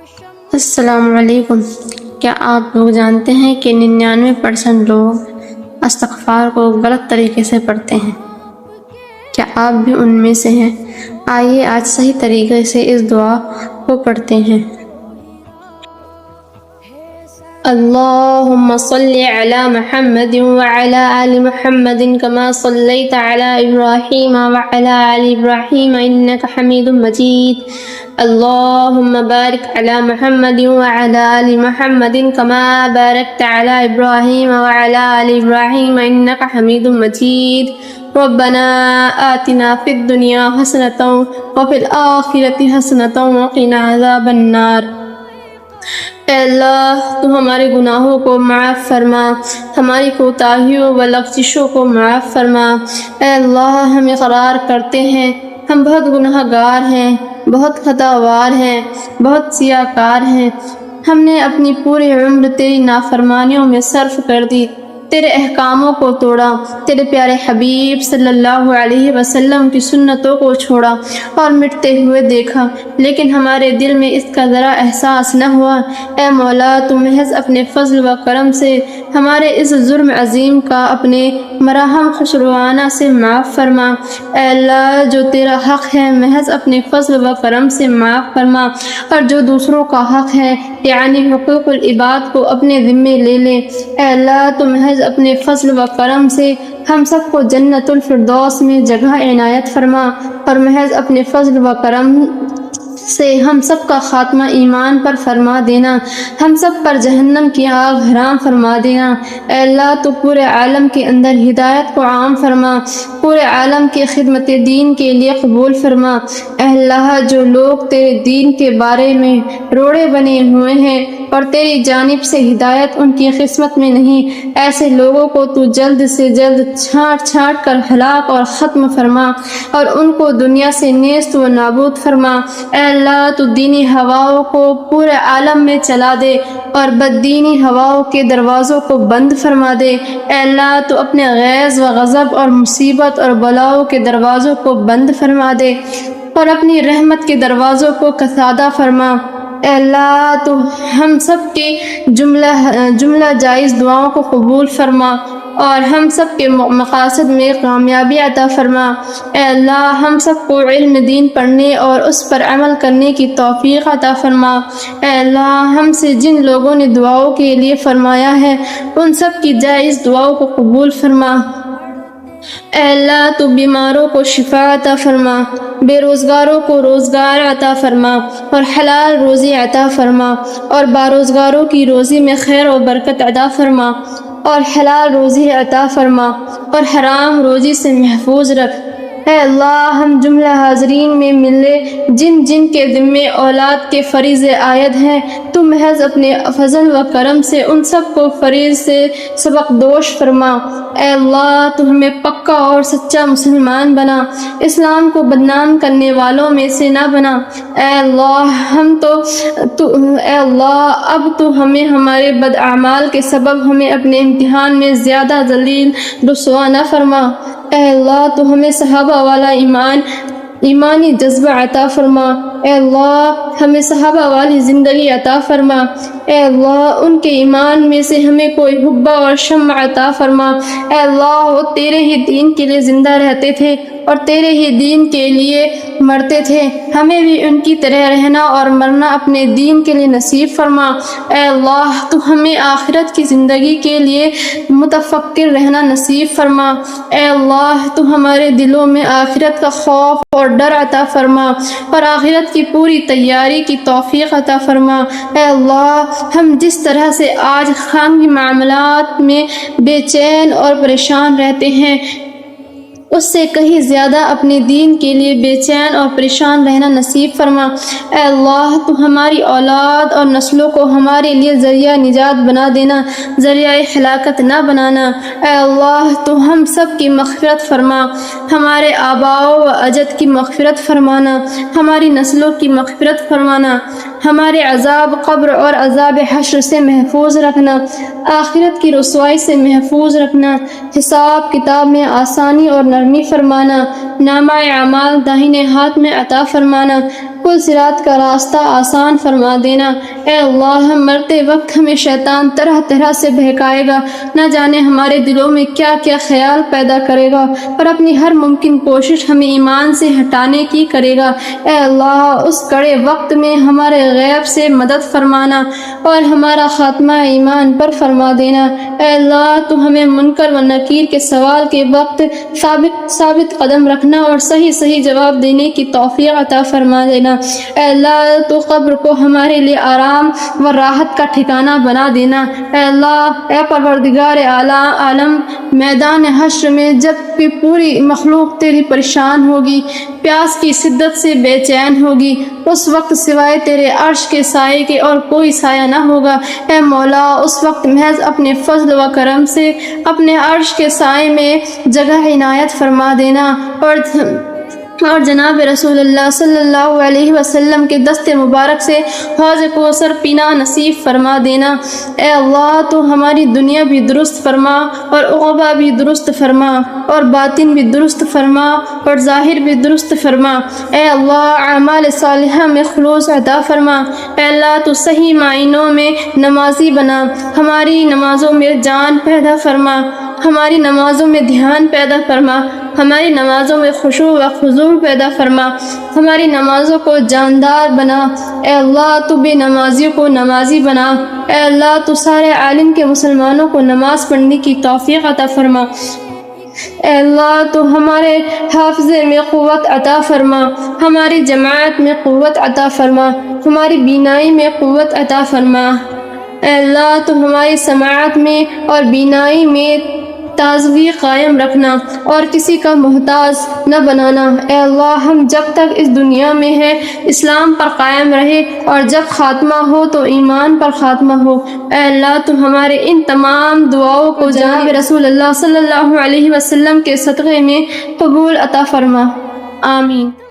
السلام علیکم۔ کیا آپ لوگ جانتے ہیں کہ 99% لوگ استغفار کو غلط طریقے سے پڑھتے ہیں؟ کیا آپ بھی ان میں سے ہیں؟ آئیے آج صحیح طریقے سے اس دعا کو پڑھتے ہیں۔ اللہم صلی علی محمد وعلی آل محمد کما صلیت علی ابراہیم وعلی آل ابراہیم انک حمید مجید۔ اللہم بارک علی محمد وعلی آل محمد کما بارکت علی ابراہیم وعلی آل ابراہیم انک حمید مجید۔ ربنا آتنا فی الدنیا حسنۃ وفی الآخرۃ حسنۃ وقنا عذاب النار۔ اے اللہ تو ہمارے گناہوں کو معاف فرما، ہماری کوتاہیوں و لغزشوں کو معاف فرما۔ اے اللہ ہم اقرار کرتے ہیں ہم بہت گناہ گار ہیں، بہت خطا وار ہیں، بہت سیاہ کار ہیں۔ ہم نے اپنی پوری عمر تیری نافرمانیوں میں صرف کر دی، تیرے احکاموں کو توڑا، تیرے پیارے حبیب صلی اللہ علیہ وسلم کی سنتوں کو چھوڑا اور مٹتے ہوئے دیکھا، لیکن ہمارے دل میں اس کا ذرا احساس نہ ہوا۔ اے مولا تو محض اپنے فضل و کرم سے ہمارے اس جرم عظیم کا اپنے مراحم خوشروانہ سے معاف فرما۔ اے اللہ جو تیرا حق ہے محض اپنے فضل و کرم سے معاف فرما، اور جو دوسروں کا حق ہے یعنی حقوق العباد کو اپنے ذمے لے لے۔ اے اللہ تو محض اپنے فضل و کرم سے ہم سب کو جنت الفردوس میں جگہ عنایت فرما، اور محض اپنے فضل و کرم سے ہم سب کا خاتمہ ایمان پر فرما دینا، ہم سب پر جہنم کی آگ حرام فرما دینا۔ اے اللہ تو پورے عالم کے اندر ہدایت کو عام فرما، پورے عالم کی خدمت دین کے لیے قبول فرما۔ اے اللہ جو لوگ تیرے دین کے بارے میں روڑے بنے ہوئے ہیں اور تیری جانب سے ہدایت ان کی قسمت میں نہیں، ایسے لوگوں کو تو جلد سے جلد چھانٹ چھانٹ کر ہلاک اور ختم فرما، اور ان کو دنیا سے نیست و نابود فرما۔ اے اللہ تو دینی ہواؤں کو پورے عالم میں چلا دے اور بددینی ہواؤں کے دروازوں کو بند فرما دے۔ اے اللہ تو اپنے غیظ و غضب اور مصیبت اور بلاؤں کے دروازوں کو بند فرما دے اور اپنی رحمت کے دروازوں کو کسادہ فرما۔ اے اللہ تو ہم سب کے جملہ جائز دعاؤں کو قبول فرما اور ہم سب کے مقاصد میں کامیابی عطا فرما۔ اے اللہ ہم سب کو علم دین پڑھنے اور اس پر عمل کرنے کی توفیق عطا فرما۔ اے اللہ ہم سے جن لوگوں نے دعاؤں کے لیے فرمایا ہے ان سب کی جائز دعاؤں کو قبول فرما۔ اے اللہ تو بیماروں کو شفا عطا فرما، بے روزگاروں کو روزگار عطا فرما اور حلال روزی عطا فرما، اور باروزگاروں کی روزی میں خیر و برکت عطا فرما اور حلال روزی عطا فرما اور حرام روزی سے محفوظ رکھ۔ اے اللہ ہم جملہ حاضرین میں ملے جن جن کے ذمے اولاد کے فریض عائد ہیں، تو محض اپنے فضل و کرم سے ان سب کو فریض سے سبق دوش فرما۔ اے اللہ تو ہمیں پکا اور سچا مسلمان بنا، اسلام کو بدنام کرنے والوں میں سے نہ بنا۔ اے اللہ اے اللہ اب تو ہمیں ہمارے بد اعمال کے سبب ہمیں اپنے امتحان میں زیادہ ذلیل رسوا نہ فرما۔ اے اللہ تو ہمیں صحابہ والا ایمانی جذبہ عطا فرما۔ اے اللہ ہمیں صحابہ والی زندگی عطا فرما۔ اے اللہ ان کے ایمان میں سے ہمیں کوئی حبہ اور شمع عطا فرما۔ اے اللہ وہ تیرے ہی دین کے لیے زندہ رہتے تھے اور تیرے ہی دین کے لیے مرتے تھے، ہمیں بھی ان کی طرح رہنا اور مرنا اپنے دین کے لیے نصیب فرما۔ اے اللہ تو ہمیں آخرت کی زندگی کے لیے متفکر رہنا نصیب فرما۔ اے اللہ تو ہمارے دلوں میں آخرت کا خوف اور ڈر عطا فرما اور آخرت کی پوری تیاری کی توفیق عطا فرما۔ اے اللہ ہم جس طرح سے آج خانگی معاملات میں بے چین اور پریشان رہتے ہیں اس سے کہیں زیادہ اپنے دین کے لیے بے چین اور پریشان رہنا نصیب فرما۔ اے اللہ تو ہماری اولاد اور نسلوں کو ہمارے لیے ذریعہ نجات بنا دینا، ذریعہ ہلاکت نہ بنانا۔ اے اللہ تو ہم سب کی مغفرت فرما، ہمارے آباء و اجد کی مغفرت فرمانا، ہماری نسلوں کی مغفرت فرمانا، ہمارے عذاب قبر اور عذاب حشر سے محفوظ رکھنا، آخرت کی رسوائی سے محفوظ رکھنا، حساب کتاب میں آسانی اور نرمی فرمانا، نامہ اعمال داہنے ہاتھ میں عطا فرمانا۔ پل صراط کا راستہ آسان فرما دینا۔ اے اللہ ہم مرتے وقت ہمیں شیطان طرح طرح سے بہکائے گا، نہ جانے ہمارے دلوں میں کیا کیا خیال پیدا کرے گا، اور اپنی ہر ممکن کوشش ہمیں ایمان سے ہٹانے کی کرے گا۔ اے اللہ اس کڑے وقت میں ہمارے غیب سے مدد فرمانا اور ہمارا خاتمہ ایمان پر فرما دینا۔ اے اللہ تو ہمیں منکر و نکیر کے سوال کے وقت ثابت قدم رکھنا اور صحیح جواب دینے کی توفیق عطا فرما دینا۔ اے اللہ تو قبر کو ہمارے لیے آرام و راحت کا ٹھکانہ بنا دینا۔ اے اللہ، اے پروردگار عالم، میدان حشر میں جب کہ پوری مخلوق تیری پریشان ہوگی، پیاس کی شدت سے بے چین ہوگی، اس وقت سوائے تیرے عرش کے سائے کے اور کوئی سایہ نہ ہوگا۔ اے مولا، اس وقت محض اپنے فضل و کرم سے اپنے عرش کے سائے میں جگہ عنایت فرما دینا اور جناب رسول اللہ صلی اللہ علیہ وسلم کے دست مبارک سے حوض کوثر پینا نصیب فرما دینا۔ اے اللہ تو ہماری دنیا بھی درست فرما اور عقبہ بھی درست فرما اور باطن بھی درست فرما اور ظاہر بھی درست فرما۔ اے اللہ اعمال صالحہ میں خلوص عطا فرما۔ اے اللہ تو صحیح معنوں میں نمازی بنا، ہماری نمازوں میں جان پیدا فرما، ہماری نمازوں میں دھیان پیدا فرما، ہماری نمازوں میں خشوع و خضوع پیدا فرما، ہماری نمازوں کو جاندار بنا۔ اے اللہ تو بے نمازیوں کو نمازی بنا۔ اے اللہ تو سارے عالم کے مسلمانوں کو نماز پڑھنے کی توفیق عطا فرما۔ اے اللہ تو ہمارے حافظے میں قوت عطا فرما، ہماری جماعت میں قوت عطا فرما، ہماری بینائی میں قوت عطا فرما۔ اے اللہ تو ہماری سماعت میں اور بینائی میں تازگی قائم رکھنا اور کسی کا محتاج نہ بنانا۔ اے اللہ ہم جب تک اس دنیا میں ہیں اسلام پر قائم رہے اور جب خاتمہ ہو تو ایمان پر خاتمہ ہو۔ اے اللہ تو ہمارے ان تمام دعاؤں کو جناب رسول اللہ صلی اللہ علیہ وسلم کے صدقے میں قبول عطا فرما۔ آمین۔